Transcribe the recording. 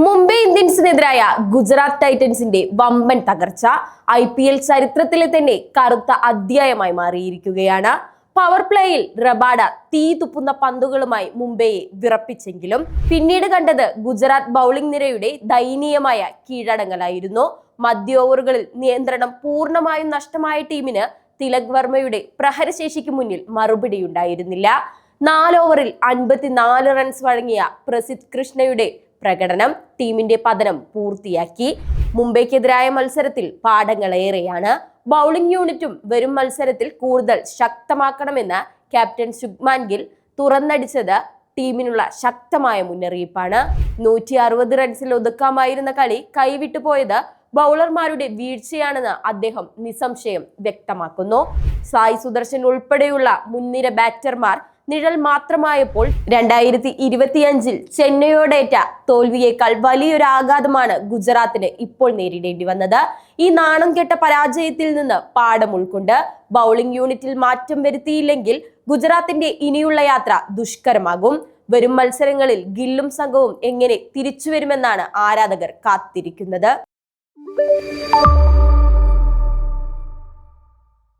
മുംബൈ ഇന്ത്യൻസിനെതിരായ ഗുജറാത്ത് ടൈറ്റൻസിന്റെ വമ്പൻ തകർച്ച IPL ചരിത്രത്തിലെ തന്നെ കറുത്ത അധ്യായമായി മാറിയിരിക്കുകയാണ്. പവർ പ്ലേയിൽ റബാഡ തീ തുപ്പുന്ന പന്തുകളുമായി മുംബൈയെ വിറപ്പിച്ചെങ്കിലും പിന്നീട് കണ്ടത് ഗുജറാത്ത് ബൗളിംഗ് നിരയുടെ ദയനീയമായ കീഴടങ്ങലായിരുന്നു. മധ്യ ഓവറുകളിൽ നിയന്ത്രണം പൂർണ്ണമായും നഷ്ടമായ ടീമിന് തിലക് വർമ്മയുടെ പ്രഹരശേഷിക്ക് മുന്നിൽ മറുപടിയുണ്ടായിരുന്നില്ല. 4 ഓവറിൽ 54 റൺസ് വഴങ്ങിയ പ്രസിദ്ധ് കൃഷ്ണയുടെ പ്രകടനം ടീമിന്റെ പതനം പൂർത്തിയാക്കി. മുംബൈക്കെതിരായ മത്സരത്തിൽ പാഠങ്ങളേറെയാണ്. ബൗളിംഗ് യൂണിറ്റും വരും മത്സരത്തിൽ കൂടുതൽ ശക്തമാക്കണമെന്ന് ക്യാപ്റ്റൻ ശുഭ്മാൻ ഗിൽ തുറന്നടിച്ചത് ടീമിനുള്ള ശക്തമായ മുന്നറിയിപ്പാണ്. 160 റൺസിൽ ഒതുക്കാമായിരുന്ന കളി കൈവിട്ടു പോയത് ബൗളർമാരുടെ വീഴ്ചയാണെന്ന് അദ്ദേഹം നിസ്സംശയം വ്യക്തമാക്കുന്നു. സായ് സുദർശൻ ഉൾപ്പെടെയുള്ള മുൻനിര ബാറ്റർമാർ നിഴൽ മാത്രമായപ്പോൾ 2025 ചെന്നൈയോടേറ്റ തോൽവിയേക്കാൾ വലിയൊരു ആഘാതമാണ് ഗുജറാത്തിന് ഇപ്പോൾ നേരിടേണ്ടി വന്നത്. ഈ നാണം കെട്ട പരാജയത്തിൽ നിന്ന് പാഠം ഉൾക്കൊണ്ട് ബൗളിംഗ് യൂണിറ്റിൽ മാറ്റം വരുത്തിയില്ലെങ്കിൽ ഗുജറാത്തിന്റെ ഇനിയുള്ള യാത്ര ദുഷ്കരമാകും. വരും മത്സരങ്ങളിൽ ഗില്ലും സംഘവും എങ്ങനെ തിരിച്ചു വരുമെന്നാണ് ആരാധകർ കാത്തിരിക്കുന്നത്.